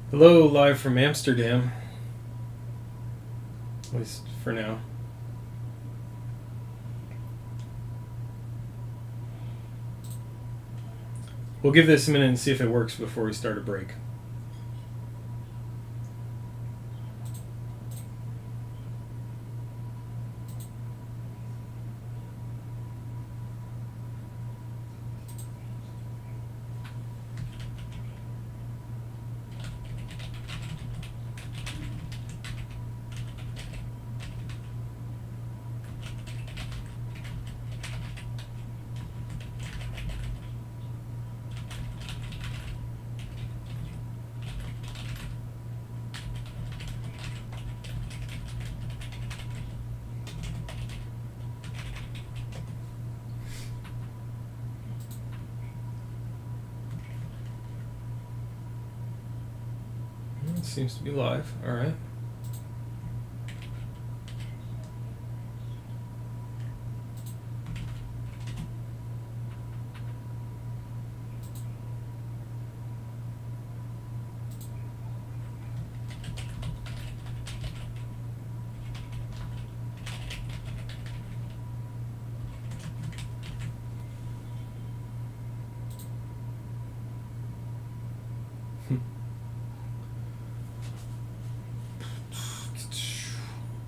Hello, live from Amsterdam. At least for now. We'll give this a minute and see if it works before we start a break. It seems to be live. All right.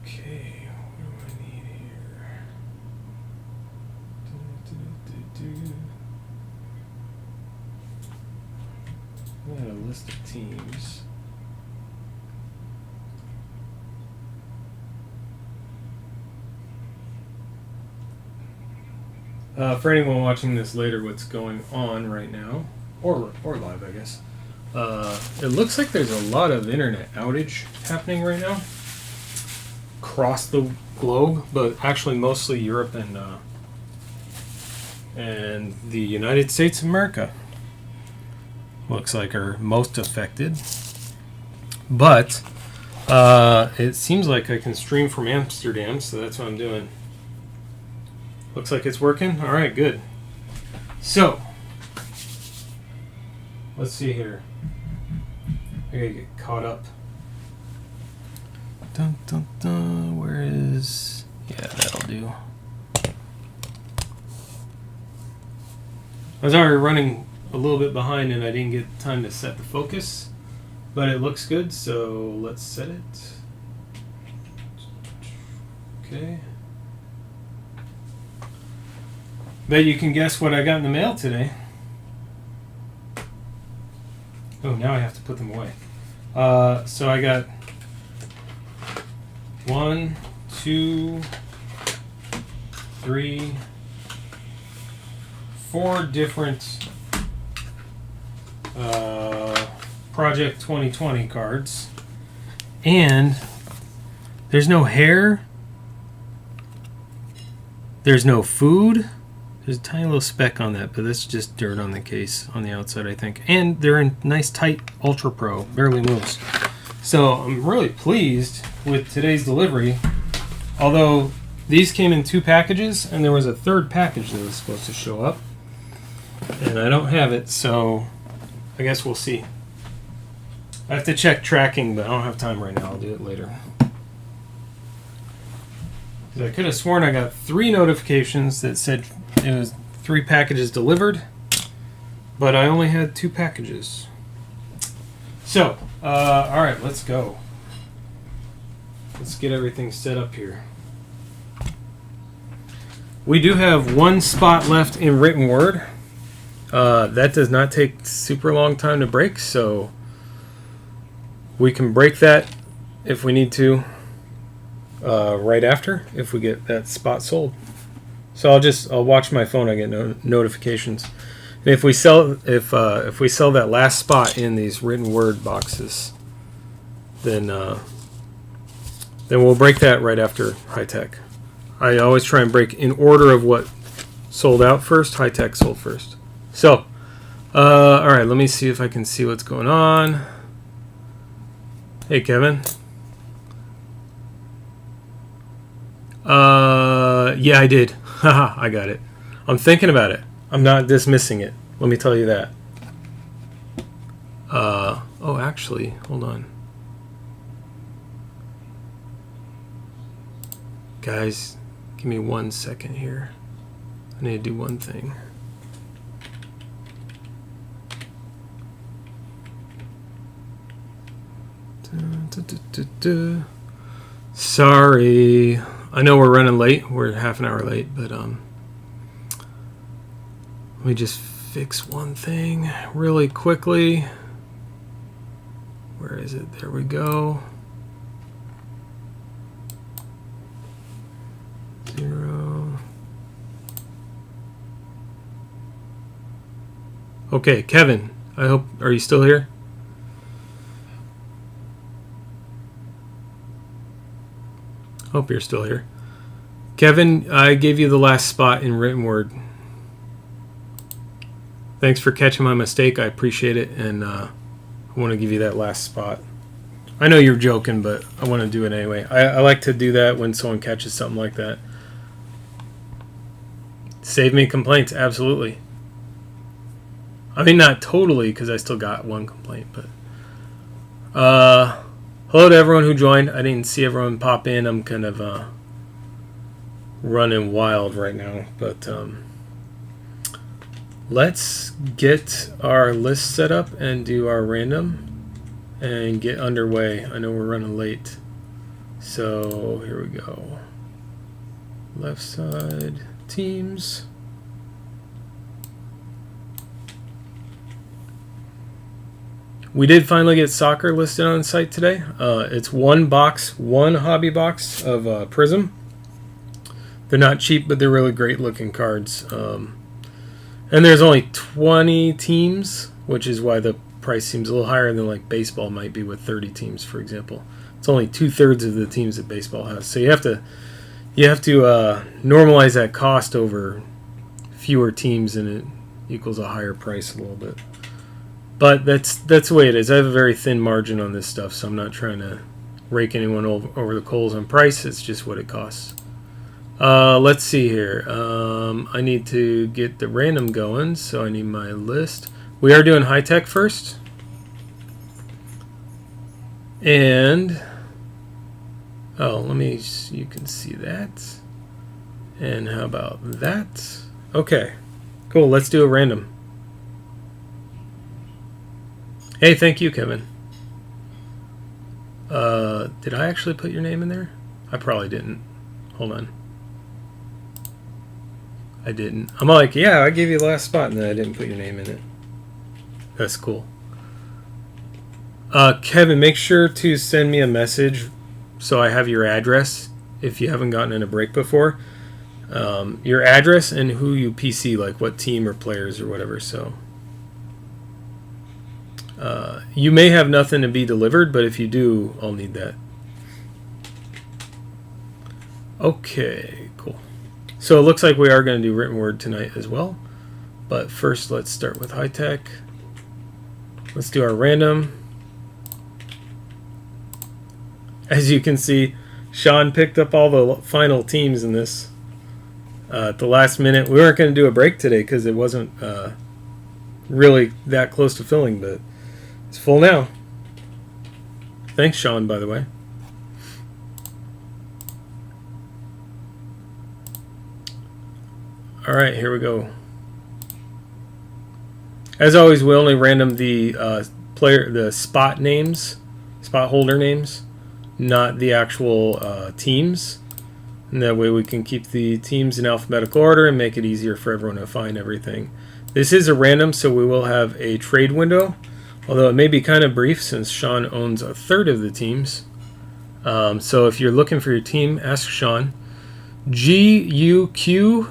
Okay, what do I need here? I got a list of teams. For anyone watching this later, what's going on right now, or live, I guess. It looks like there's a lot of internet outage happening right now across the globe, but actually mostly Europe and the United States of America looks like are most affected. But it seems like I can stream from Amsterdam, so that's what I'm doing. Looks like it's working. All right, good. So let's see here. I gotta get caught up. Dun, dun, dun. Where is... Yeah, that'll do. I was already running a little bit behind and I didn't get time to set the focus. But it looks good, so let's set it. Okay. Bet you can guess what I got in the mail today. Oh, now I have to put them away. So I got 1, 2, 3, 4 different Project 2020 cards. And there's no hair. There's no food. There's a tiny little speck on that, but that's just dirt on the case on the outside, I think. And they're in nice, tight Ultra Pro. Barely moves. So I'm really pleased with today's delivery. Although these came in 2 packages, and there was a 3rd package that was supposed to show up. And I don't have it, so I guess we'll see. I have to check tracking, but I don't have time right now. I'll do it later. I could have sworn I got 3 notifications that said it was 3 packages delivered, but I only had 2 packages. So, all right, let's go. Let's get everything set up here. We do have 1 spot left in written word. That does not take super long time to break, so we can break that if we need to. Right after, if we get that spot sold. So I'll watch my phone. I get notifications. And if we sell that last spot in these written word boxes, then we'll break that right after high tech. I always try and break in order of what sold out first. High tech sold first. So, all right. Let me see if I can see what's going on. Hey, Kevin. Yeah, I did. Haha, I got it. I'm thinking about it. I'm not dismissing it. Let me tell you that. Oh, actually, hold on. Guys, give me 1 second here. I need to do one thing. Sorry. I know we're running late. We're half an hour late, but let me just fix one thing really quickly. Where is it? There we go. 0. Okay, Kevin, I hope, are you still here? Hope you're still here. Kevin, I gave you the last spot in written word. Thanks for catching my mistake. I appreciate it, and I want to give you that last spot. I know you're joking, but I want to do it anyway. I like to do that when someone catches something like that. Save me complaints, absolutely. I mean, not totally, because I still got one complaint, but... hello to everyone who joined. I didn't see everyone pop in. I'm kind of running wild right now, but let's get our list set up and do our random and get underway. I know we're running late, so here we go. Left side teams. We did finally get soccer listed on the site today. It's one hobby box of Prism. They're not cheap, but they're really great looking cards. And there's only 20 teams, which is why the price seems a little higher than like baseball might be with 30 teams, for example. It's only 2/3 of the teams that baseball has. So you have to normalize that cost over fewer teams, and it equals a higher price a little bit. But that's the way it is. I have a very thin margin on this stuff, so I'm not trying to rake anyone over the coals on price. It's just what it costs. Let's see here. I need to get the random going, so I need my list. We are doing high tech first. And, you can see that. And how about that? Okay, cool. Let's do a random. Hey, thank you, Kevin. Did I actually put your name in there? I probably didn't. Hold on. I didn't. I'm like, yeah, I gave you the last spot, and then I didn't put your name in it. That's cool. Kevin, make sure to send me a message so I have your address if you haven't gotten in a break before. Your address and who you PC, like what team or players or whatever, so... you may have nothing to be delivered, but if you do, I'll need that. Okay, cool. So it looks like we are going to do written word tonight as well. But first, let's start with high tech. Let's do our random. As you can see, Sean picked up all the final teams in this at the last minute. We weren't going to do a break today because it wasn't really that close to filling, but it's full now. Thanks, Sean, by the way. All right, here we go. As always, we only random the spot names, spot holder names, not the actual teams. And that way we can keep the teams in alphabetical order and make it easier for everyone to find everything. This is a random, so we will have a trade window. Although it may be kind of brief since Sean owns 1/3 of the teams. So if you're looking for your team, ask Sean. GUQPDR.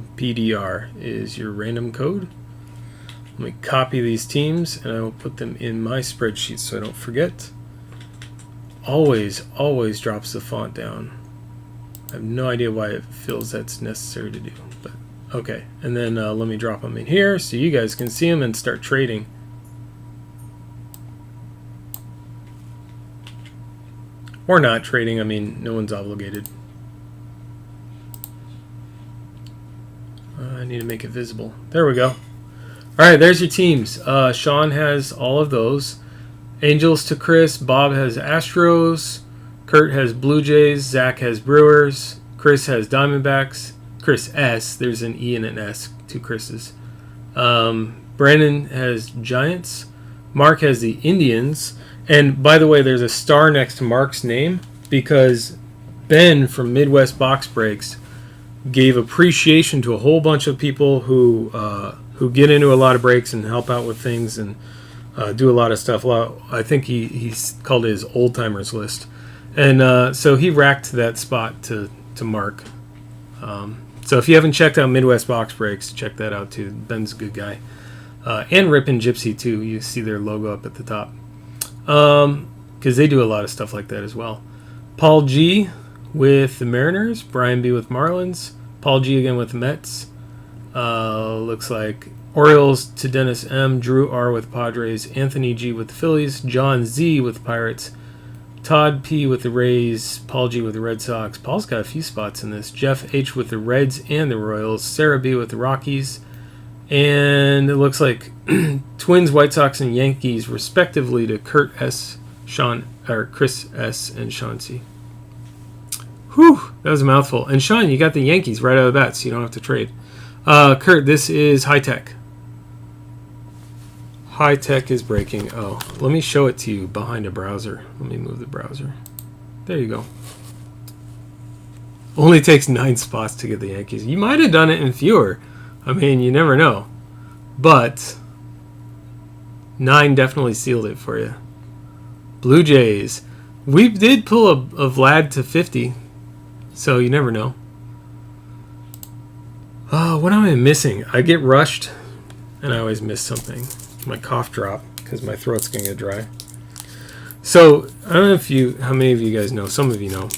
GUQPDR is your random code. Let me copy these teams and I will put them in my spreadsheet so I don't forget. Always drops the font down. I have no idea why it feels that's necessary to do, but okay. And then let me drop them in here so you guys can see them and start trading. Or not trading, I mean, no one's obligated. I need to make it visible. There we go. All right, there's your teams. Sean has all of those. Angels to Chris. Bob has Astros. Kurt has Blue Jays. Zach has Brewers. Chris has Diamondbacks. Chris S. There's an E and an S. Two Chris's. Brandon has Giants. Mark has the Indians. And by the way, there's a star next to Mark's name because Ben from Midwest Box Breaks gave appreciation to a whole bunch of people who get into a lot of breaks and help out with things and do a lot of stuff. I think he's called it his old timers list, and so he racked that spot to Mark. So if you haven't checked out Midwest Box Breaks, check that out too. Ben's a good guy, and Rippin' Gypsy too. You see their logo up at the top because they do a lot of stuff like that as well. Paul G with the Mariners, Brian B with Marlins, Paul G again with the Mets. Looks like Orioles to Dennis M, Drew R with Padres, Anthony G with the Phillies, John Z with the Pirates, Todd P with the Rays, Paul G with the Red Sox. Paul's got a few spots in this. Jeff H with the Reds and the Royals, Sarah B with the Rockies, and it looks like Twins, White Sox, and Yankees respectively to Kurt S, Chris S, and Sean C. Whew, that was a mouthful. And Sean, you got the Yankees right out of the bat, so you don't have to trade. Kurt, this is High Tech. High Tech is breaking. Oh, let me show it to you behind a browser. Let me move the browser. There you go. Only takes 9 spots to get the Yankees. You might have done it in fewer. I mean, you never know. But 9 definitely sealed it for you. Blue Jays. We did pull a Vlad to 50. So you never know. What am I missing? I get rushed, and I always miss something. My cough drop, because my throat's going to get dry. So, I don't know how many of you guys know. Some of you know.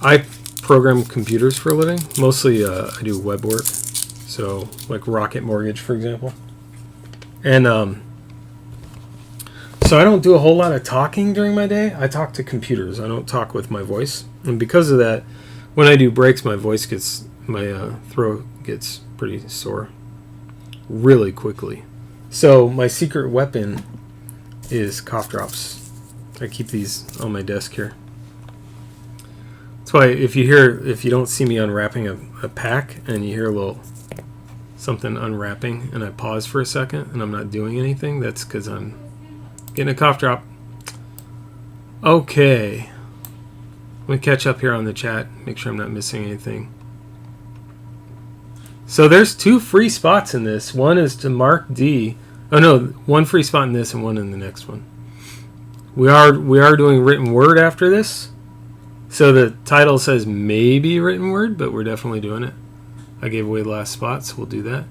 I program computers for a living. Mostly, I do web work. So, like Rocket Mortgage, for example. And, so I don't do a whole lot of talking during my day. I talk to computers. I don't talk with my voice. And because of that, when I do breaks, my throat gets pretty sore really quickly. So my secret weapon is cough drops. I keep these on my desk here. That's why if you don't see me unwrapping a pack and you hear a little something unwrapping and I pause for a second and I'm not doing anything, that's because I'm getting a cough drop. Okay. Let me catch up here on the chat, make sure I'm not missing anything. So there's 2 free spots in this. One is to Mark D. Oh no, 1 free spot in this and 1 in the next one. We are doing written word after this. So the title says maybe written word, but we're definitely doing it. I gave away the last spot, so we'll do that.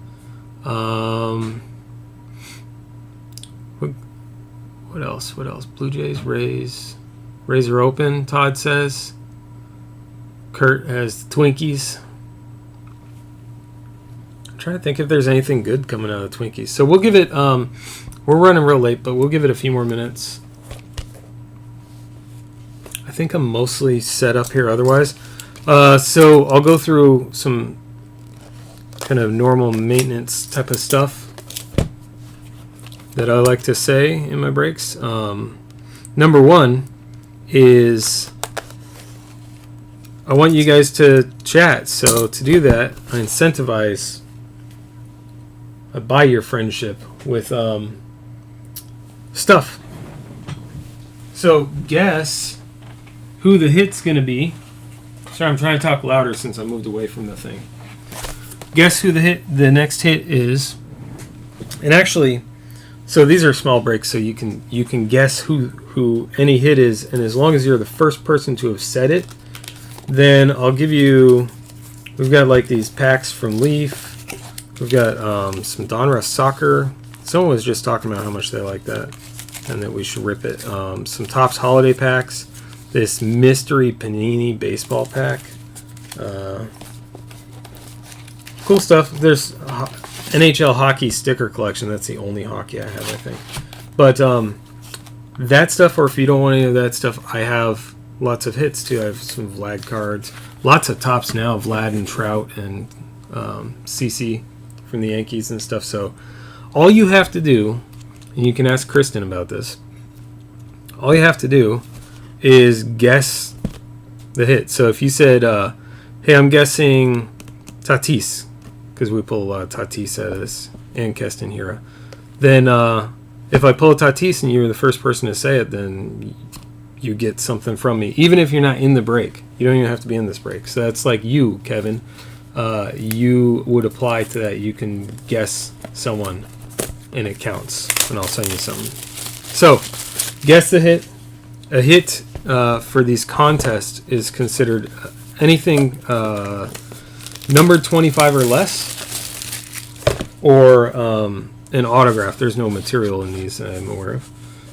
What else? Blue Jays, Rays. Rays are open, Todd says. Kurt has the Twinkies. I'm trying to think if there's anything good coming out of the Twinkies. So we'll give it, we're running real late, but we'll give it a few more minutes. I think I'm mostly set up here otherwise. So I'll go through some kind of normal maintenance type of stuff that I like to say in my breaks. Number 1 is I want you guys to chat. So to do that, I buy your friendship with stuff. So guess who the hit's going to be. Sorry, I'm trying to talk louder since I moved away from the thing. Guess who the next hit is. And actually, so these are small breaks, so you can guess who any hit is, and as long as you're the first person to have said it, then I'll give you. We've got like these packs from Leaf. We've got some Donruss Soccer. Someone was just talking about how much they like that, and that we should rip it. Some Topps holiday packs. This mystery Panini baseball pack. Cool stuff. There's NHL hockey sticker collection. That's the only hockey I have, I think. But that stuff, or if you don't want any of that stuff, I have lots of hits too. I have some Vlad cards. Lots of Topps now, Vlad and Trout and CC from the Yankees and stuff. So All you have to do, and you can ask Kristen about this, all you have to do is guess the hit. So if you said, hey, I'm guessing Tatis, because we pull a lot of Tatis out of this, and Keston Hira, then if I pull a Tatis and you were the first person to say it, then you get something from me, even if you're not in the break. You don't even have to be in this break. So that's like you, Kevin. You would apply to that. You can guess someone, and it counts, and I'll send you something. So, guess the hit. A hit for these contests is considered anything numbered 25 or less, or an autograph. There's no material in these that I'm aware of.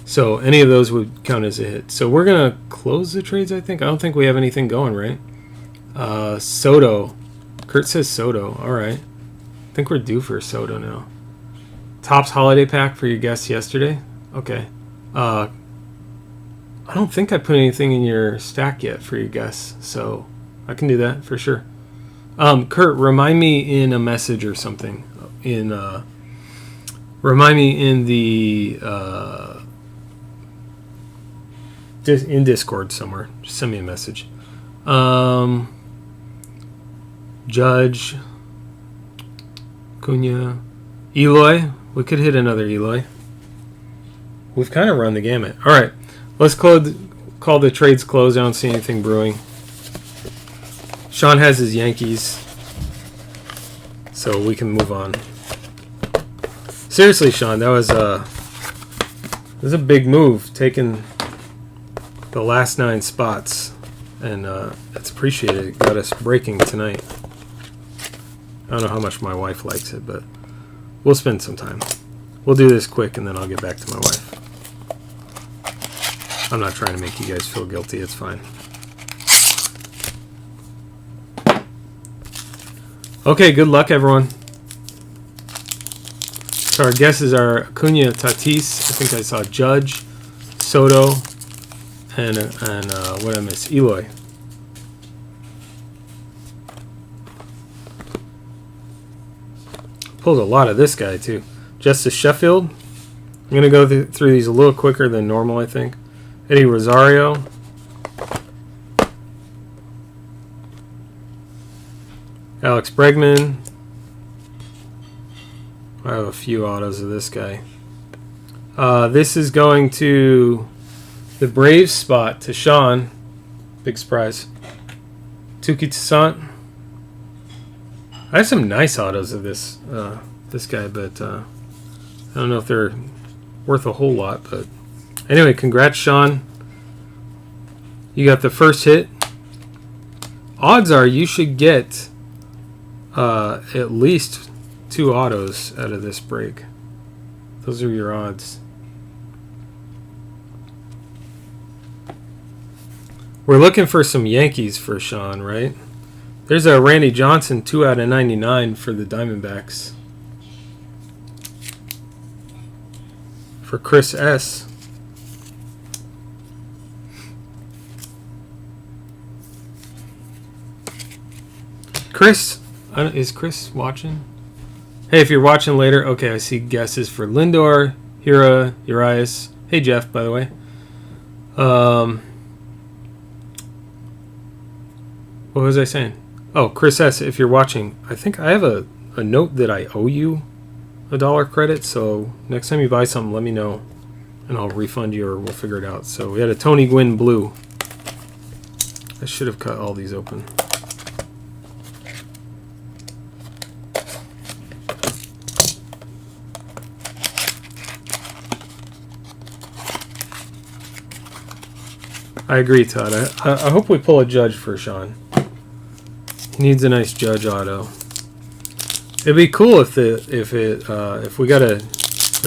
So any of those would count as a hit. So we're going to close the trades, I think. I don't think we have anything going, right? Soto. Kurt says Soto. All right. I think we're due for Soto now. Topps holiday pack for your guest yesterday. Okay. I don't think I put anything in your stack yet for your guests, so I can do that for sure. Kurt, remind me in a message or something. Remind me in the in Discord somewhere. Just send me a message. Judge, Cunha, Eloy. We could hit another Eloy. We've kind of run the gamut. All right, let's call the trades closed. I don't see anything brewing. Sean has his Yankees, so we can move on. Seriously, Sean, that was a big move, taking the last 9 spots, and it's appreciated. It got us breaking tonight. I don't know how much my wife likes it, but we'll spend some time. We'll do this quick, and then I'll get back to my wife. I'm not trying to make you guys feel guilty. It's fine. Okay, good luck, everyone. So our guesses are Acuna, Tatis. I think I saw Judge, Soto, and what I miss, Eloy. Pulled a lot of this guy too. Justice Sheffield. I'm gonna go through these a little quicker than normal, I think. Eddie Rosario. Alex Bregman. I have a few autos of this guy. This is going to the Braves spot to Sean. Big surprise. Tuki Toussaint. I have some nice autos of this guy, but I don't know if they're worth a whole lot. But anyway, congrats, Sean. You got the first hit. Odds are you should get at least 2 autos out of this break. Those are your odds. We're looking for some Yankees for Sean, right? There's a Randy Johnson 2 out of 99 for the Diamondbacks. For Chris S. Chris, is Chris watching? Hey, if you're watching later, okay, I see guesses for Lindor, Hira, Urias. Hey, Jeff, by the way. What was I saying? Oh, Chris S., if you're watching, I think I have a note that I owe you $1 credit, so next time you buy something, let me know, and I'll refund you, or we'll figure it out. So we had a Tony Gwynn blue. I should have cut all these open. I agree, Todd. I hope we pull a Judge for Sean. He needs a nice Judge auto. It'd be cool if we got a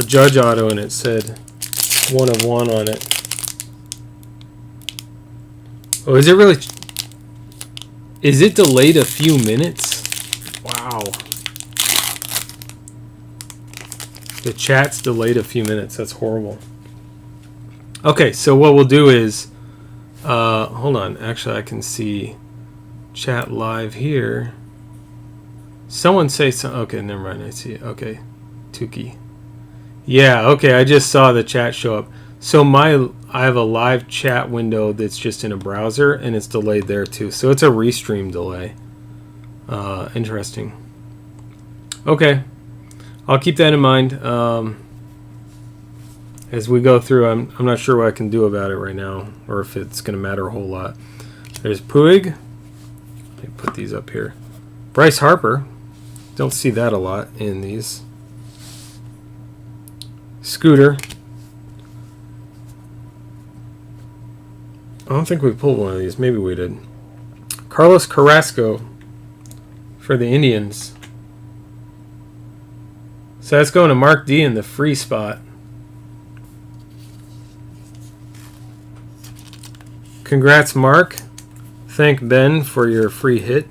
Judge auto and it said 1 of 1 on it. Oh, is it really? Is it delayed a few minutes? Wow. The chat's delayed a few minutes. That's horrible. Okay, so what we'll do is, hold on. Actually, I can see chat live here. Someone say something. Okay, never mind. I see it. Okay, Tuki. Yeah, okay, I just saw the chat show up. So I have a live chat window that's just in a browser, and it's delayed there too. So it's a restream delay. Interesting. Okay, I'll keep that in mind as we go through. I'm not sure what I can do about it right now, or if it's going to matter a whole lot. There's Puig. Let me put these up here. Bryce Harper. Don't see that a lot in these. Scooter. I don't think we pulled one of these. Maybe we did. Carlos Carrasco for the Indians. So that's going to Mark D in the free spot. Congrats, Mark. Thank Ben for your free hit.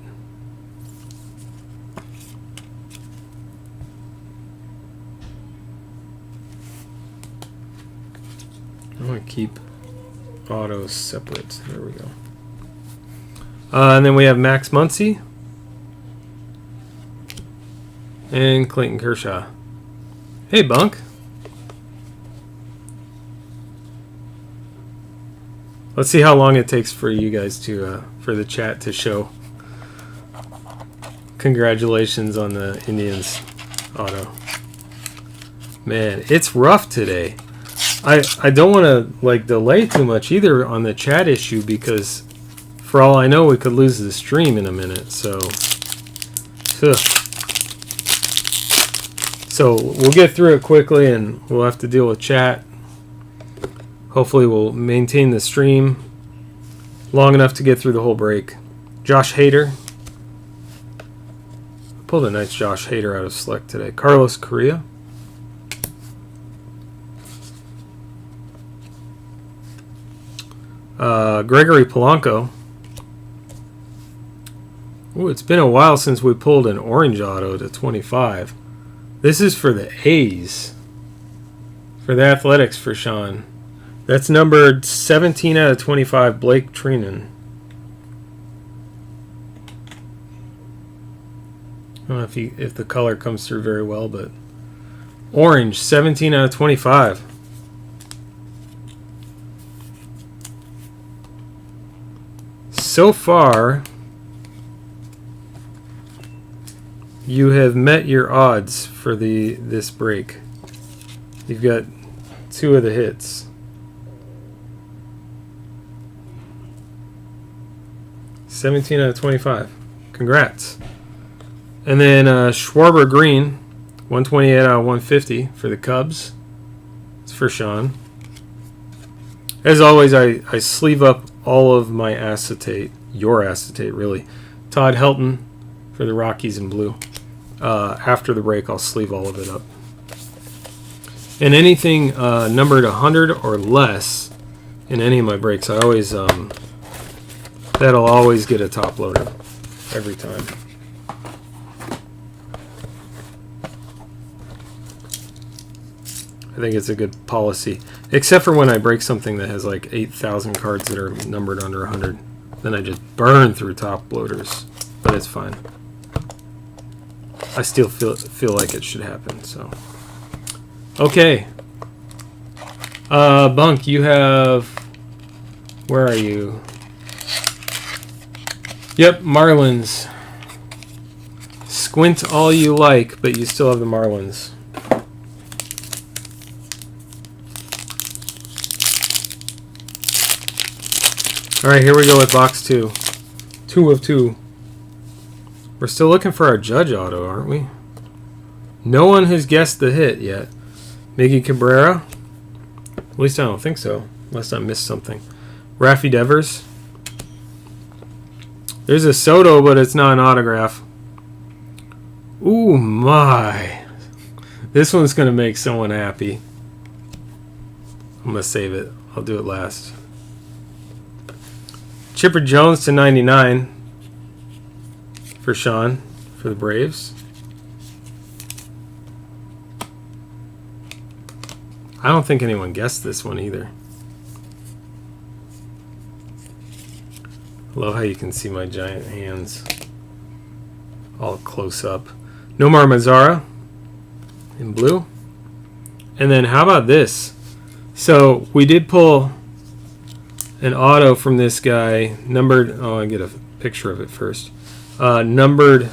I want to keep autos separate. There we go. And then we have Max Muncy and Clayton Kershaw. Hey, Bunk. Let's see how long it takes for you guys to for the chat to show. Congratulations on the Indians auto. Man, it's rough today. I don't want to like delay too much either on the chat issue, because for all I know we could lose the stream in a minute. So we'll get through it quickly, and we'll have to deal with chat. Hopefully we'll maintain the stream long enough to get through the whole break. Josh Hader. Pulled a nice Josh Hader out of select today. Carlos Correa. Gregory Polanco. Ooh, it's been a while since we pulled an orange auto to 25. This is for the A's. For the Athletics for Sean. That's numbered 17 out of 25, Blake Trinan. I don't know if the color comes through very well, but orange, 17 out of 25. So far, you have met your odds for this break. You've got 2 of the hits. $17 out of 25. Congrats. And then Schwarber Green, 128 out of 150 for the Cubs. It's for Sean. As always, I sleeve up all of my acetate. Your acetate, really. Todd Helton for the Rockies in blue. After the break, I'll sleeve all of it up. And anything numbered 100 or less in any of my breaks, I always that'll always get a top loader every time. I think it's a good policy, except for when I break something that has like 8,000 cards that are numbered under 100. Then I just burn through top loaders, but it's fine. I still feel like it should happen. So, okay. Bunk, you have. Where are you? Yep, Marlins. Squint all you like, but you still have the Marlins. All right, here we go with box 2. 2 of 2. We're still looking for our Judge auto, aren't we? No one has guessed the hit yet. Miggy Cabrera? At least I don't think so, unless I missed something. Raffy Devers? There's a Soto, but it's not an autograph. Ooh, my. This one's going to make someone happy. I'm going to save it. I'll do it last. Chipper Jones to 99 for Sean for the Braves. I don't think anyone guessed this one either. I love how you can see my giant hands all close up. Nomar Mazara in blue. And then how about this? So we did pull an auto from this guy, numbered. Oh, I get a picture of it first. Numbered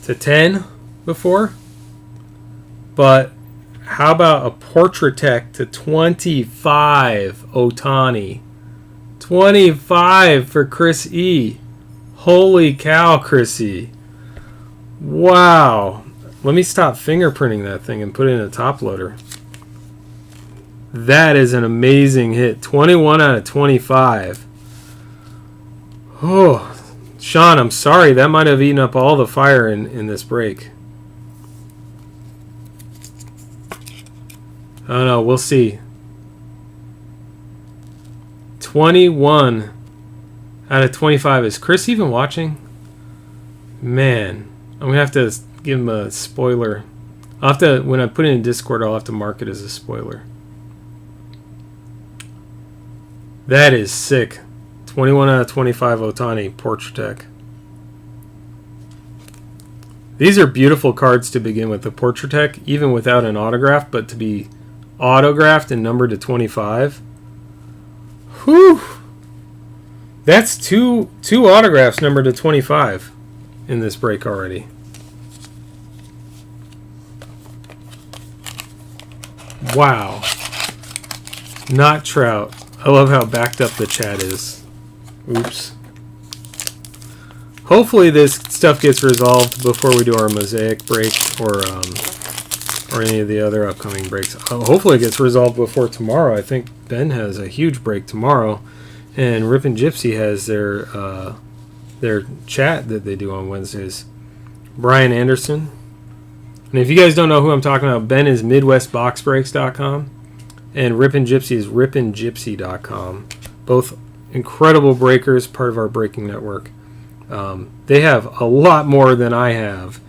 to 10 before. But how about a Portrait to 25 Ohtani? 25 for Chris E. Holy cow, Chris E. Wow. Let me stop fingerprinting that thing and put it in a top loader. That is an amazing hit. 21 out of 25. Oh, Sean, I'm sorry. That might have eaten up all the fire in this break. I don't know. We'll see. 21 out of 25. Is Chris even watching? Man, I'm going to have to give him a spoiler. I'll have to, when I put it in Discord, I'll have to mark it as a spoiler. That is sick. 21 out of 25 Ohtani Portrait. These are beautiful cards to begin with. The Portrait, even without an autograph, but to be autographed and numbered to 25. Whew. That's two autographs numbered to 25 in this break already. Wow. Not Trout. I love how backed up the chat is. Oops. Hopefully this stuff gets resolved before we do our mosaic break or any of the other upcoming breaks. Hopefully it gets resolved before tomorrow. I think Ben has a huge break tomorrow, and Rip and Gypsy has their chat that they do on Wednesdays. Brian Anderson. And if you guys don't know who I'm talking about, Ben is MidwestBoxBreaks.com, and Rip and Gypsy is RipandGypsy.com. Both incredible breakers, part of our breaking network. They have a lot more than I have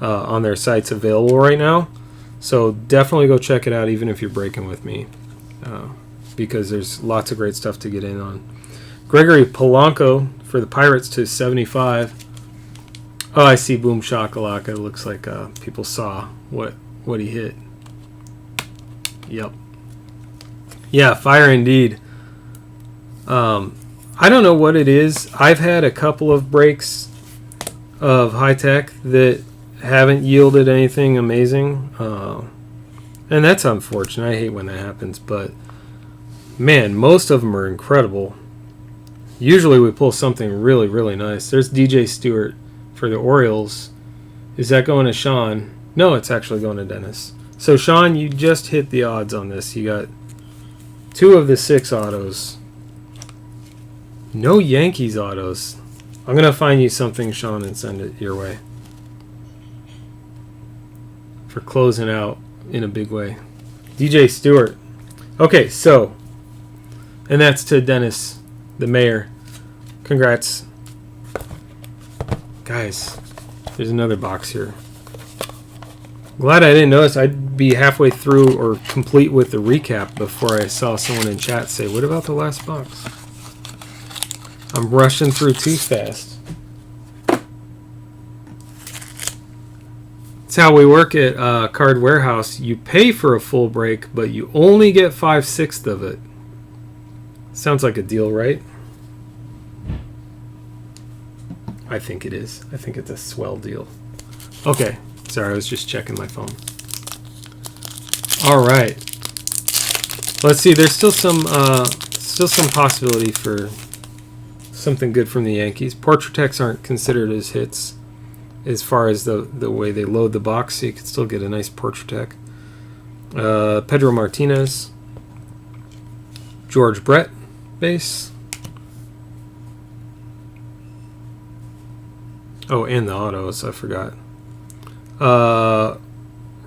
on their sites available right now. So definitely go check it out, even if you're breaking with me, because there's lots of great stuff to get in on. Gregory Polanco for the Pirates to 75. Oh, I see Boom Shakalaka. It looks like people saw what he hit. Yep. Yeah, fire indeed. I don't know what it is. I've had a couple of breaks of high tech that haven't yielded anything amazing, and that's unfortunate. I hate when that happens, but man, most of them are incredible. Usually we pull something really, really nice. There's DJ Stewart for the Orioles. Is that going to Sean? No, it's actually going to Dennis. So Sean, you just hit the odds on this. You got 2 of the 6 autos. No Yankees autos. I'm going to find you something, Sean, and send it your way for closing out in a big way. DJ Stewart. Okay, so, and that's to Dennis, the mayor. Congrats. Guys, there's another box here. Glad I didn't notice. I'd be halfway through or complete with the recap before I saw someone in chat say, what about the last box? I'm rushing through too fast. That's how we work at Card Warehouse. You pay for a full break, but you only get 5/6 of it. Sounds like a deal, right? I think it is. I think it's a swell deal. Okay. Sorry, I was just checking my phone. All right. Let's see. There's still some possibility for something good from the Yankees. Portraits aren't considered as hits as far as the way they load the box, so you can still get a nice Portrait. Pedro Martinez. George Brett base. Oh, and the autos, I forgot.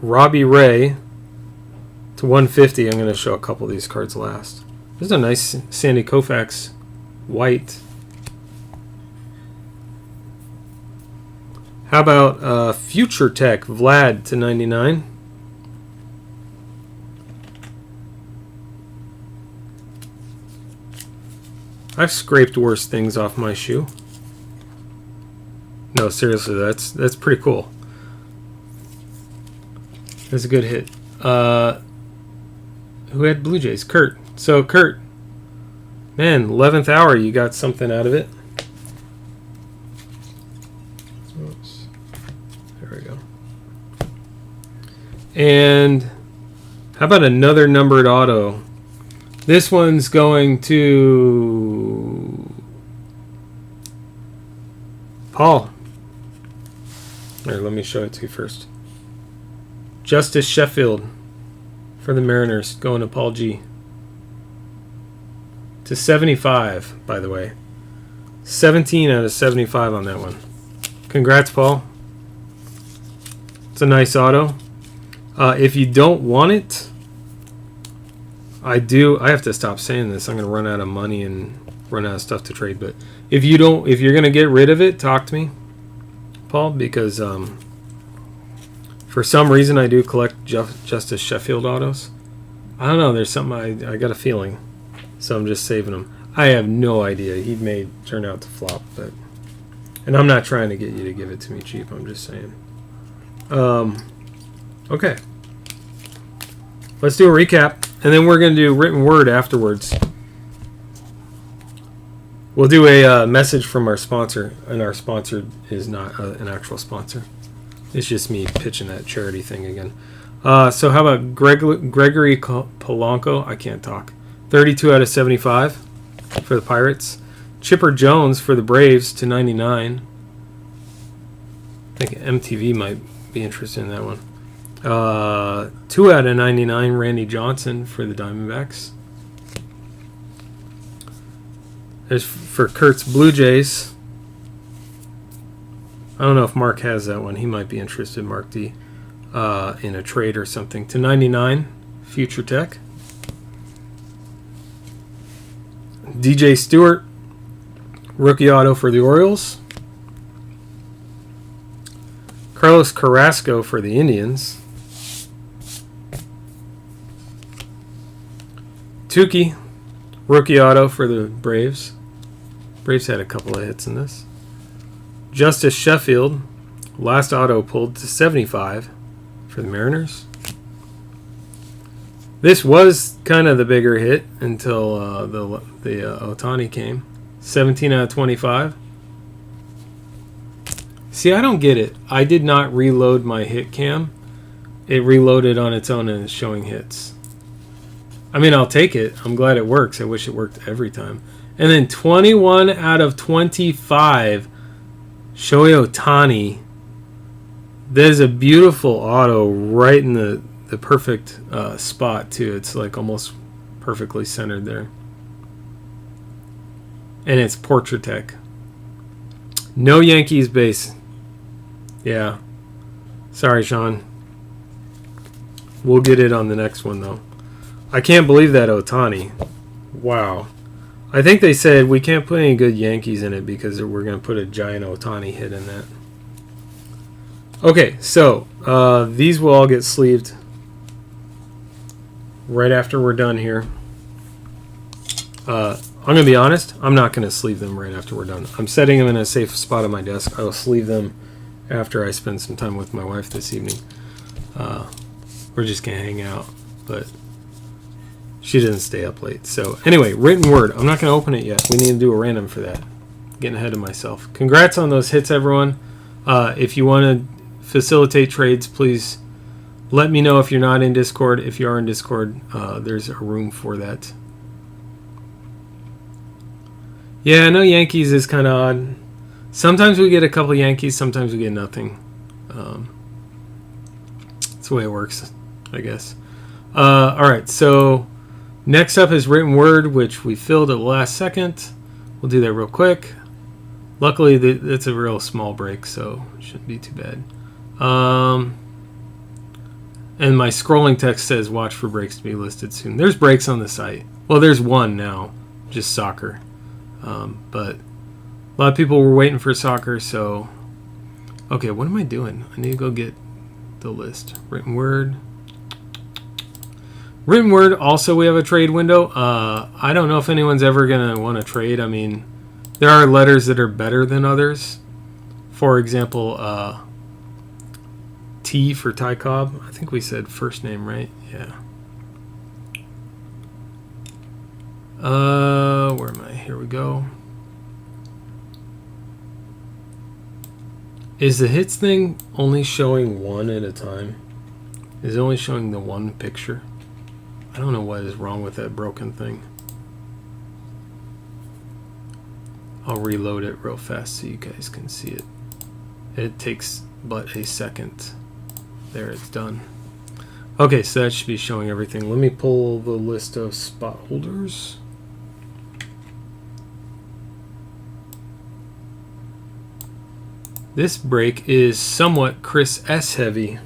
Robbie Ray to 150. I'm going to show a couple of these cards last. This is a nice Sandy Koufax white. How about Future Tech Vlad to 99? I've scraped worse things off my shoe. No, seriously, that's pretty cool. That's a good hit. Who had Blue Jays? Kurt. So Kurt, man, 11th hour, you got something out of it. Oops. There we go. And how about another numbered auto? This one's going to Paul. Here, let me show it to you first. Justice Sheffield for the Mariners, going to Paul G. To 75, by the way. 17 out of 75 on that one. Congrats, Paul. It's a nice auto. If you don't want it, I have to stop saying this. I'm going to run out of money and run out of stuff to trade. But if you're going to get rid of it, talk to me, Paul, because for some reason I do collect Justice Sheffield autos. I don't know. There's something I got a feeling, so I'm just saving them. I have no idea. He may turn out to flop, and I'm not trying to get you to give it to me cheap. I'm just saying. Okay. Let's do a recap, and then we're going to do written word afterwards. We'll do a message from our sponsor, and our sponsor is not an actual sponsor. It's just me pitching that charity thing again. So how about Gregory Polanco? I can't talk. 32 out of 75 for the Pirates. Chipper Jones for the Braves to 99. I think MTV might be interested in that one. 2 out of 99, Randy Johnson for the Diamondbacks. There's for Kurt's Blue Jays. I don't know if Mark has that one. He might be interested, Mark D, in a trade or something. To 99, Future Tech. DJ Stewart, rookie auto for the Orioles. Carlos Carrasco for the Indians. Tukey, rookie auto for the Braves. Braves had a couple of hits in this. Justice Sheffield, last auto pulled to 75 for the Mariners. This was kind of the bigger hit until the Ohtani came. 17 out of 25. See, I don't get it. I did not reload my hit cam. It reloaded on its own and it's showing hits. I mean, I'll take it. I'm glad it works. I wish it worked every time. And then 21 out of 25, Shohei Ohtani. There's a beautiful auto right in the perfect spot, too. It's like almost perfectly centered there. And it's Portrait Tech. No Yankees base. Yeah. Sorry, Sean. We'll get it on the next one, though. I can't believe that Ohtani. Wow. I think they said we can't put any good Yankees in it because we're going to put a giant Ohtani hit in that. Okay, so these will all get sleeved right after we're done here. I'm going to be honest. I'm not going to sleeve them right after we're done. I'm setting them in a safe spot on my desk. I will sleeve them after I spend some time with my wife this evening. We're just going to hang out, but she didn't stay up late. So anyway, written word. I'm not going to open it yet. We need to do a random for that. Getting ahead of myself. Congrats on those hits, everyone. If you want to facilitate trades, please let me know if you're not in Discord. If you are in Discord, there's a room for that. Yeah, I know Yankees is kind of odd. Sometimes we get a couple Yankees, sometimes we get nothing. That's the way it works, I guess. All right, so next up is written word, which we filled at the last second. We'll do that real quick. Luckily, it's a real small break, so it shouldn't be too bad. And my scrolling text says watch for breaks to be listed soon. There's breaks on the site. Well, there's one now, just soccer. But a lot of people were waiting for soccer, so... Okay, what am I doing? I need to go get the list. Written word. Written word, also we have a trade window. I don't know if anyone's ever going to want to trade. I mean, there are letters that are better than others. For example, TH T for Ty Cobb. I think we said first name, right? Yeah. Where am I? Here we go. Is the hits thing only showing one at a time? Is it only showing the one picture? I don't know what is wrong with that broken thing. I'll reload it real fast so you guys can see it. It takes but a second. There, it's done. Okay, so that should be showing everything. Let me pull the list of spot holders. This break is somewhat Chris S. heavy.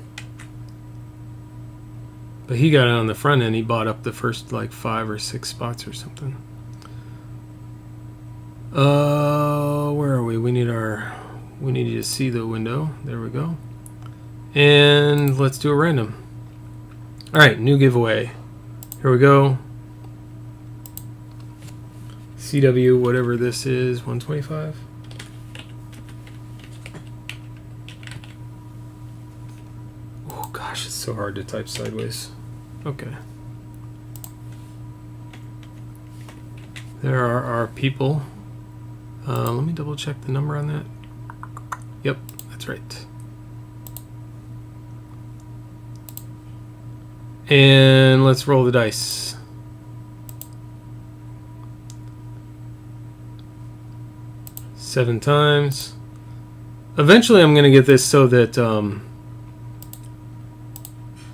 But he got it on the front end. He bought up the first like 5 or 6 spots or something. Where are we? We need you to see the window. There we go. And let's do a random. All right, new giveaway. Here we go. CW, whatever this is, 125. Oh gosh, it's so hard to type sideways. Okay. There are our people. Let me double check the number on that. Yep, that's right. And let's roll the dice. Seven times. Eventually I'm going to get this so that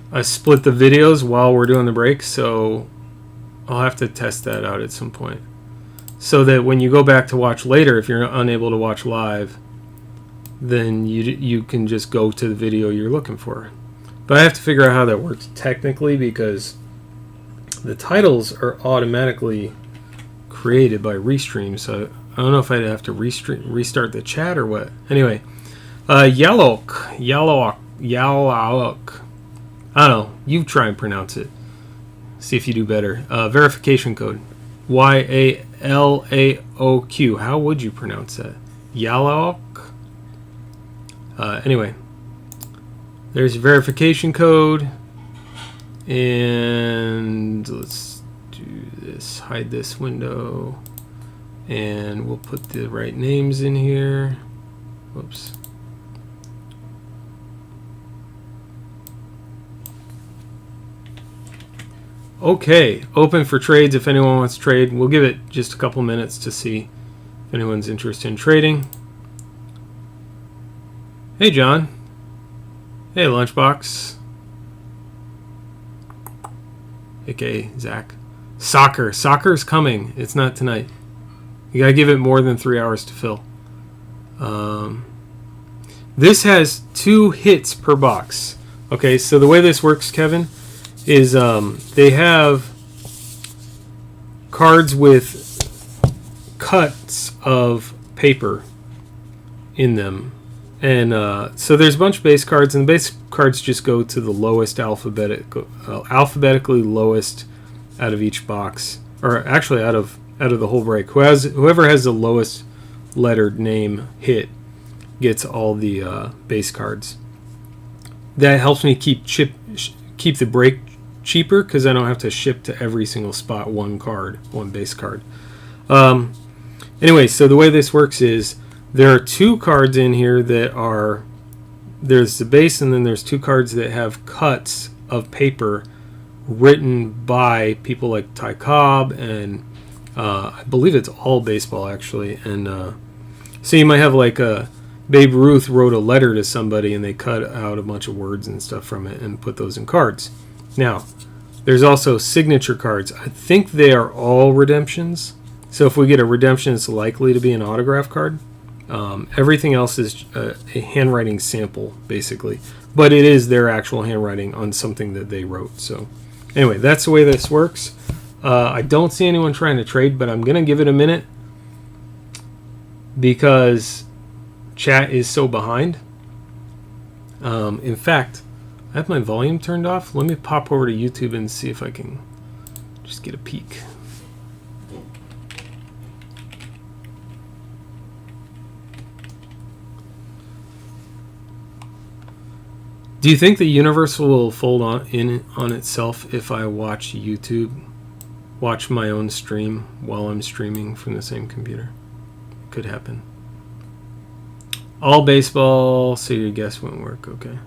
I split the videos while we're doing the break, so I'll have to test that out at some point. So that when you go back to watch later, if you're unable to watch live, then you can just go to the video you're looking for. But I have to figure out how that works technically, because the titles are automatically created by Restream. So I don't know if I'd have to restart the chat or what. Anyway, Yalok. I don't know. You try and pronounce it. See if you do better. Verification code. YALAOQ. How would you pronounce that? Yalok? Anyway. There's your verification code. And let's do this. Hide this window. And we'll put the right names in here. Whoops. Okay, open for trades if anyone wants to trade. We'll give it just a couple minutes to see if anyone's interested in trading. Hey, John. Hey, Lunchbox. Okay, Zach. Soccer. Soccer's coming. It's not tonight. You gotta give it more than 3 hours to fill. This has 2 hits per box. Okay, so the way this works, Kevin, is they have cards with cuts of paper in them. And so there's a bunch of base cards, and the base cards just go to the lowest alphabetically lowest out of each box, or actually out of the whole break. Whoever has the lowest lettered name hit gets all the base cards. That helps me keep the break cheaper, because I don't have to ship to every single spot one base card. Anyway, so the way this works is there are 2 cards in here that are, there's the base, and then there's 2 cards that have cuts of paper written by people like Ty Cobb, and I believe it's all baseball actually. And so you might have like Babe Ruth wrote a letter to somebody, and they cut out a bunch of words and stuff from it and put those in cards. Now, there's also signature cards. I think they are all redemptions. So if we get a redemption, it's likely to be an autograph card. Everything else is a handwriting sample, basically. But it is their actual handwriting on something that they wrote. So anyway, that's the way this works. I don't see anyone trying to trade, but I'm going to give it a minute because chat is so behind. In fact, I have my volume turned off. Let me pop over to YouTube and see if I can just get a peek. Do you think the universe will fold on itself if I watch YouTube, watch my own stream while I'm streaming from the same computer? Could happen. All baseball, so your guess won't work. Okay.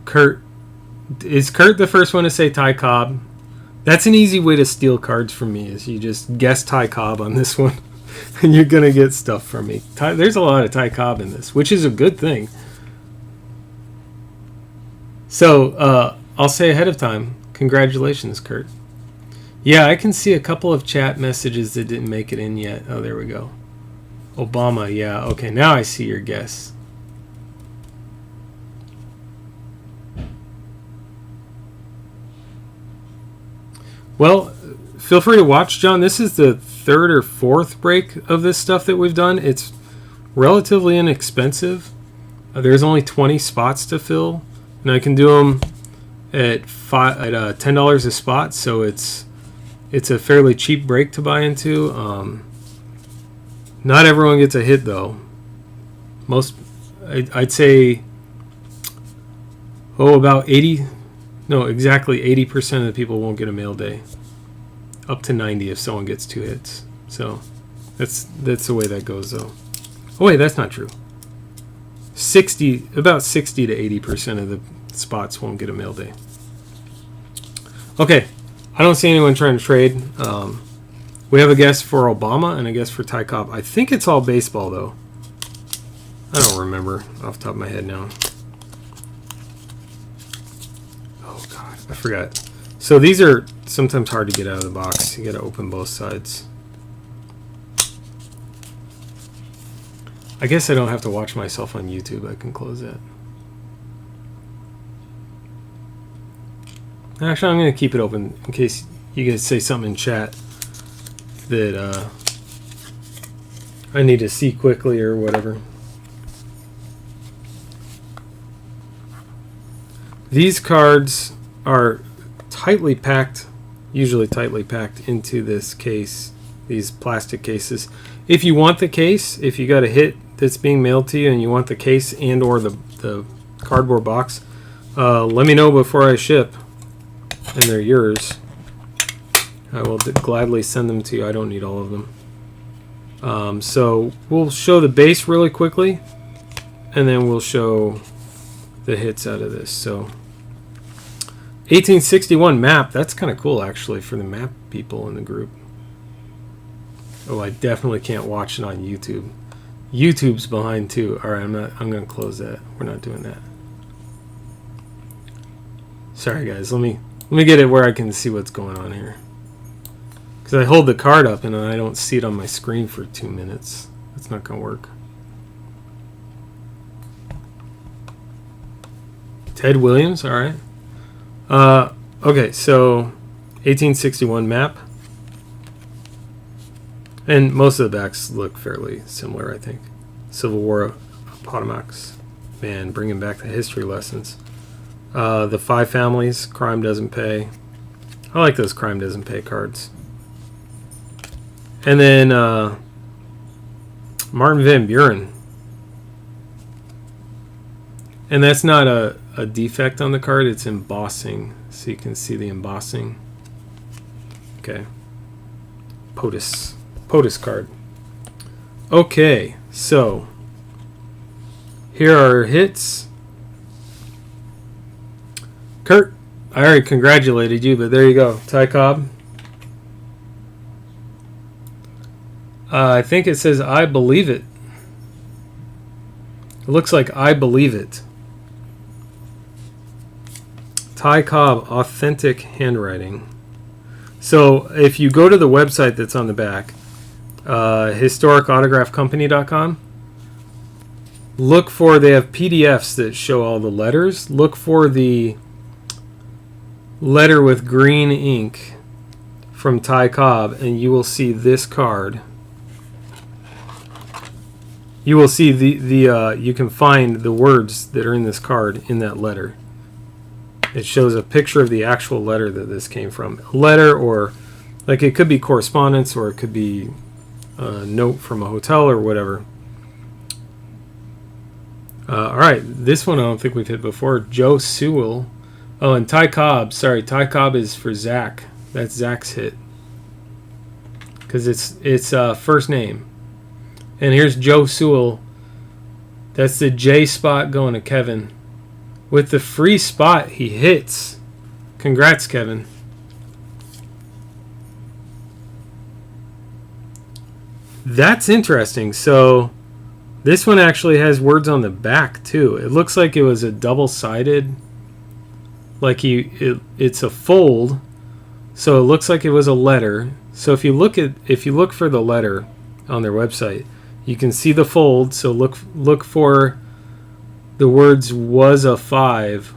Kurt. Is Kurt the first one to say Ty Cobb? That's an easy way to steal cards from me, is you just guess Ty Cobb on this one, and you're going to get stuff from me. There's a lot of Ty Cobb in this, which is a good thing. So, I'll say ahead of time, congratulations, Kurt. Yeah, I can see a couple of chat messages that didn't make it in yet. Oh, there we go. Obama, yeah. Okay, now I see your guess. Well, feel free to watch, John. This is the third or fourth break of this stuff that we've done. It's relatively inexpensive. There's only 20 spots to fill, and I can do them at $10 a spot, so it's a fairly cheap break to buy into. Not everyone gets a hit, though. I'd say, about 80. No, exactly 80% of the people won't get a mail day. Up to 90 if someone gets 2 hits. So that's the way that goes, though. Oh wait, that's not true. About 60 to 80% of the spots won't get a mail day. Okay, I don't see anyone trying to trade. We have a guess for Obama and a guess for Ty Cobb. I think it's all baseball, though. I don't remember off the top of my head now. I forgot. So these are sometimes hard to get out of the box. You got to open both sides. I guess I don't have to watch myself on YouTube. I can close that. Actually, I'm going to keep it open in case you guys say something in chat that I need to see quickly or whatever. These cards are tightly packed, usually tightly packed into this case, these plastic cases. If you want the case, if you got a hit that's being mailed to you and you want the case and or the cardboard box, let me know before I ship, and they're yours. I will gladly send them to you. I don't need all of them. So we'll show the base really quickly, and then we'll show the hits out of this. So 1861 map. That's kind of cool, actually, for the map people in the group. Oh, I definitely can't watch it on YouTube. YouTube's behind too. All right, I'm going to close that. We're not doing that. Sorry, guys. Let me get it where I can see what's going on here. Because I hold the card up and I don't see it on my screen for 2 minutes. That's not going to work. Ted Williams. All right. Okay, so 1861 map. And most of the backs look fairly similar, I think. Civil War Potomacs. Man, bringing back the history lessons. The 5 families, Crime Doesn't Pay. I like those Crime Doesn't Pay cards. And then Martin Van Buren. And that's not a defect on the card, it's embossing. So you can see the embossing. Okay. POTUS card. Okay, so here are hits. Kurt, I already congratulated you, but there you go. Ty Cobb. I think it says I believe it. It looks like I believe it. Ty Cobb, authentic handwriting. So if you go to the website that's on the back, historicautograph.com, look for, they have PDFs that show all the letters. Look for the letter with green ink from Ty Cobb, and you will see this card. You will see you can find the words that are in this card in that letter. It shows a picture of the actual letter that this came from. A letter, or like it could be correspondence, or it could be a note from a hotel or whatever. All right, this one I don't think we've hit before. Joe Sewell. Oh, and Ty Cobb. Sorry, Ty Cobb is for Zach. That's Zach's hit. Because it's first name. And here's Joe Sewell. That's the J spot going to Kevin. With the free spot, he hits. Congrats, Kevin. That's interesting. So this one actually has words on the back too. It looks like it was a double-sided, like it's a fold. So it looks like it was a letter. So if you look for the letter on their website, you can see the fold. So look for the words "was a 5"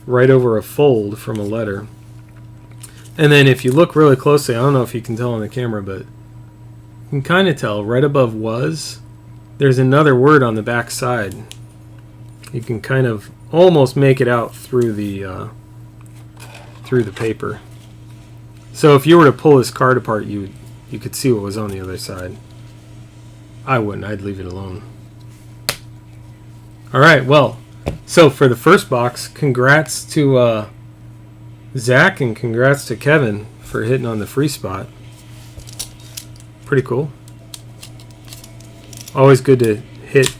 right over a fold from a letter. And then if you look really closely, I don't know if you can tell on the camera, but you can kind of tell right above "was," there's another word on the back side. You can kind of almost make it out through the paper. So if you were to pull this card apart, you could see what was on the other side. I wouldn't. I'd leave it alone. All right. Well, so for the first box, congrats to Zach and congrats to Kevin for hitting on the free spot. Pretty cool. Always good to hit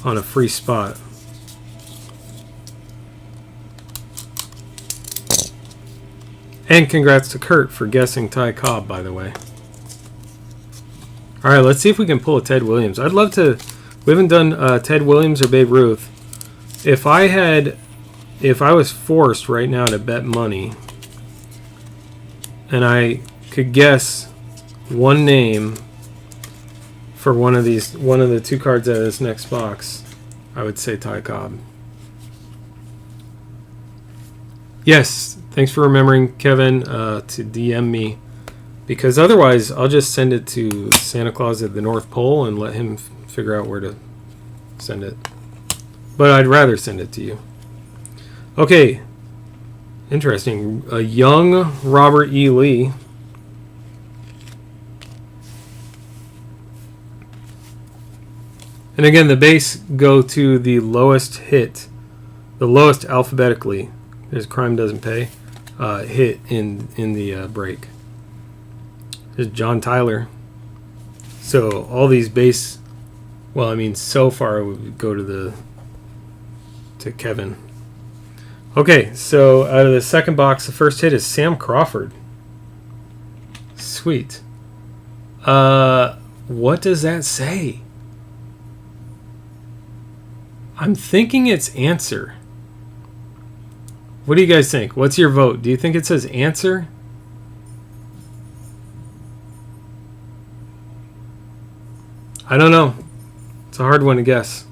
on a free spot. And congrats to Kurt for guessing Ty Cobb, by the way. All right, let's see if we can pull a Ted Williams. I'd love to. We haven't done Ted Williams or Babe Ruth. If I was forced right now to bet money, and I could guess one name for one of the two cards out of this next box, I would say Ty Cobb. Yes, thanks for remembering, Kevin, to DM me, because otherwise I'll just send it to Santa Claus at the North Pole and let him figure out where to send it. But I'd rather send it to you. Okay, interesting. A young Robert E. Lee. And again, the base go to the lowest hit, the lowest alphabetically. There's Crime Doesn't Pay. Hit in the break. There's John Tyler. So all these base, well, I mean, so far it would go to Kevin. Okay, so out of the second box, the first hit is Sam Crawford. Sweet. What does that say? I'm thinking it's answer. What do you guys think? What's your vote? Do you think it says answer? I don't know. It's a hard one to guess.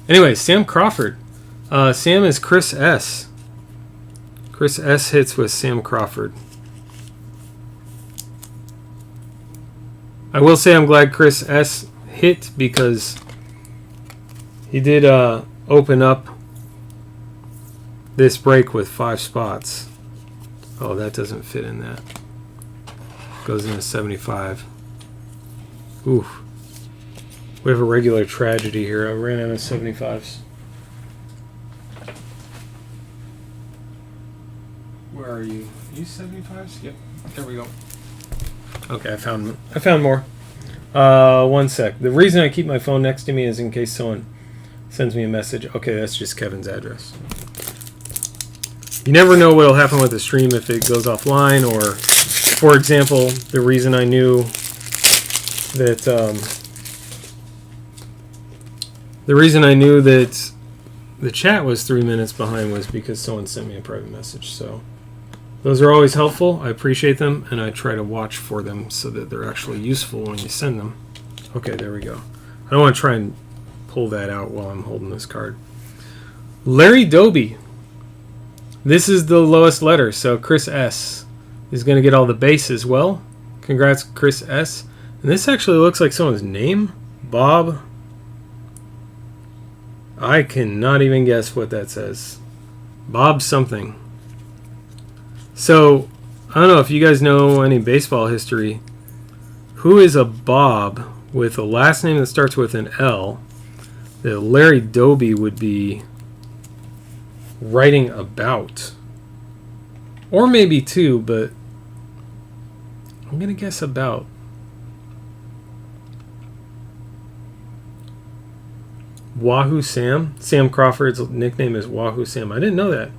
Anyway, Sam Crawford. Sam is Chris S. Chris S hits with Sam Crawford. I will say I'm glad Chris S hit because he did open up this break with 5 spots. Oh, that doesn't fit in that. Goes into 75. Oof. We have a regular tragedy here. I ran out of 75s. Where are you? Are you 75s? Yep. There we go. Okay, I found more. One sec. The reason I keep my phone next to me is in case someone sends me a message. Okay, that's just Kevin's address. You never know what will happen with the stream if it goes offline, or, for example, the reason I knew that the chat was 3 minutes behind was because someone sent me a private message. So those are always helpful. I appreciate them, and I try to watch for them so that they're actually useful when you send them. Okay, there we go. I don't want to try and pull that out while I'm holding this card. Larry Doby. This is the lowest letter, so Chris S is going to get all the base as well. Congrats, Chris S. And this actually looks like someone's name. Bob. I cannot even guess what that says. Bob something. So, I don't know if you guys know any baseball history. Who is a Bob with a last name that starts with an L, The Larry Doby would be writing about. Or maybe two, but I'm going to guess about. Wahoo Sam. Sam Crawford's nickname is Wahoo Sam. I didn't know that.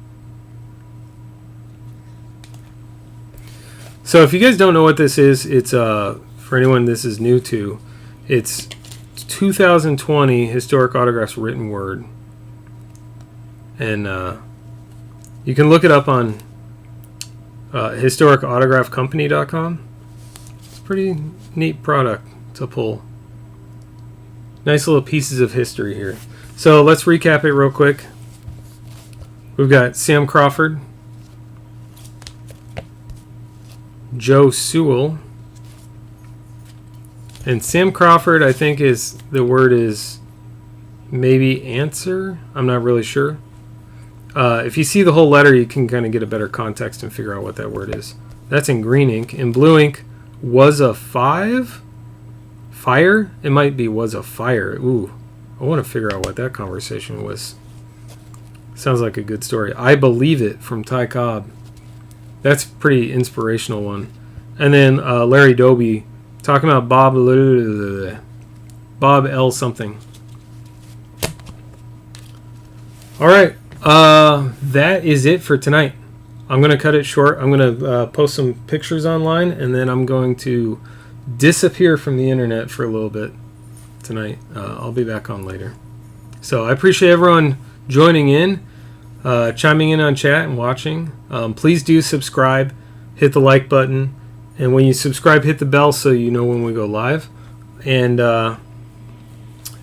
So if you guys don't know what this is, it's for anyone this is new to, it's 2020 Historic Autographs Written Word. And you can look it up on historicautograph.company.com. It's a pretty neat product to pull. Nice little pieces of history here. So let's recap it real quick. We've got Sam Crawford, Joe Sewell, and Sam Crawford, I think the word is maybe answer. I'm not really sure. If you see the whole letter, you can kind of get a better context and figure out what that word is. That's in green ink. In blue ink, was a 5? Fire? It might be was a fire. Ooh, I want to figure out what that conversation was. Sounds like a good story. I believe it from Ty Cobb. That's a pretty inspirational one. And then Larry Doby talking about Bob L something. All right, that is it for tonight. I'm going to cut it short. I'm going to post some pictures online, and then I'm going to disappear from the internet for a little bit tonight. I'll be back on later. So I appreciate everyone joining in, chiming in on chat and watching. Please do subscribe, hit the like button, and when you subscribe, hit the bell so you know when we go live. And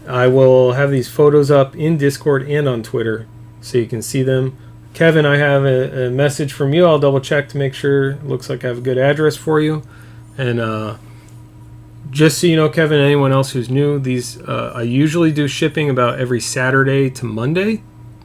I will have these photos up in Discord and on Twitter so you can see them. Kevin, I have a message from you. I'll double check to make sure it looks like I have a good address for you. And just so you know, Kevin, and anyone else who's new, these I usually do shipping about every Saturday to Monday.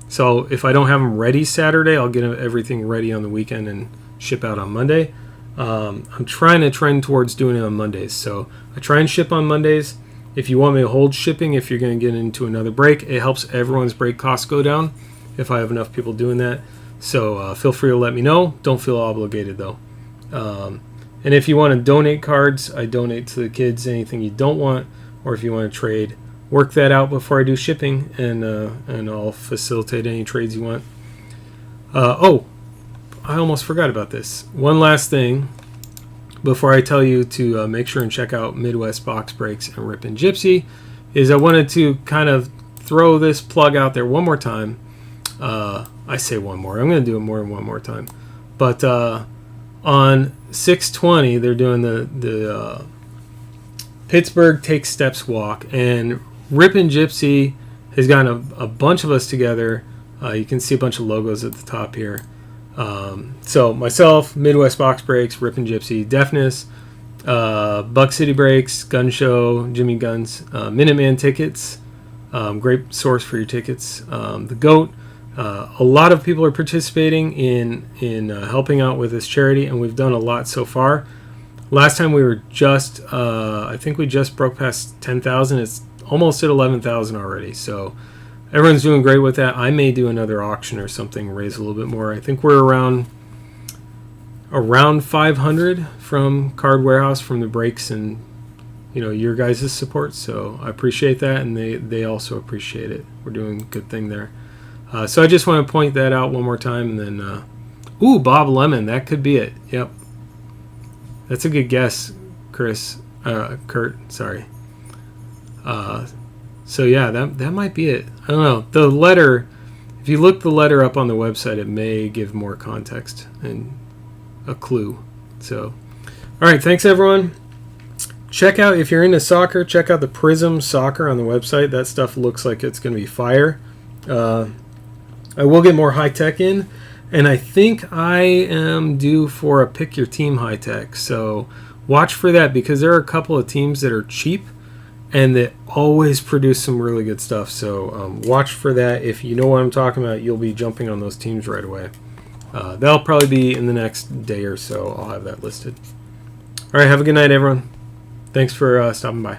So if I don't have them ready Saturday, I'll get everything ready on the weekend and ship out on Monday. I'm trying to trend towards doing it on Mondays. So I try and ship on Mondays. If you want me to hold shipping, if you're going to get into another break, it helps everyone's break costs go down if I have enough people doing that. So feel free to let me know. Don't feel obligated, though. And if you want to donate cards, I donate to the kids. Anything you don't want, or if you want to trade, work that out before I do shipping, and I'll facilitate any trades you want. Oh, I almost forgot about this. One last thing before I tell you to make sure and check out Midwest Box Breaks and Rippin' Gypsy is I wanted to kind of throw this plug out there one more time. I say one more. I'm going to do it more than one more time. But on 6/20, they're doing the Pittsburgh Take Steps walk, and Rippin' Gypsy has gotten a bunch of us together. You can see a bunch of logos at the top here. So myself, Midwest Box Breaks, Rippin' Gypsy, Deafness, Buck City Breaks, Gun Show, Jimmy Guns, Minuteman Tickets, great source for your tickets, The Goat. A lot of people are participating in helping out with this charity, and we've done a lot so far. Last time we were just, I think we just broke past 10,000. It's almost at 11,000 already. So everyone's doing great with that. I may do another auction or something, raise a little bit more. I think we're around 500 from Card Warehouse, from the breaks and your guys' support. So I appreciate that, and they also appreciate it. We're doing a good thing there. So I just want to point that out one more time, and then ooh, Bob Lemon, that could be it. Yep, that's a good guess, Kurt. Sorry. So yeah, that might be it. I don't know. The letter, if you look the letter up on the website, it may give more context and a clue. So, all right, thanks everyone. Check out, if you're into soccer, check out the Prism Soccer on the website. That stuff looks like it's going to be fire. I will get more high tech in, and I think I am due for a pick your team high tech. So watch for that, because there are a couple of teams that are cheap and that always produce some really good stuff. So watch for that. If you know what I'm talking about, you'll be jumping on those teams right away. That'll probably be in the next day or so. I'll have that listed. All right, have a good night, everyone. Thanks for stopping by.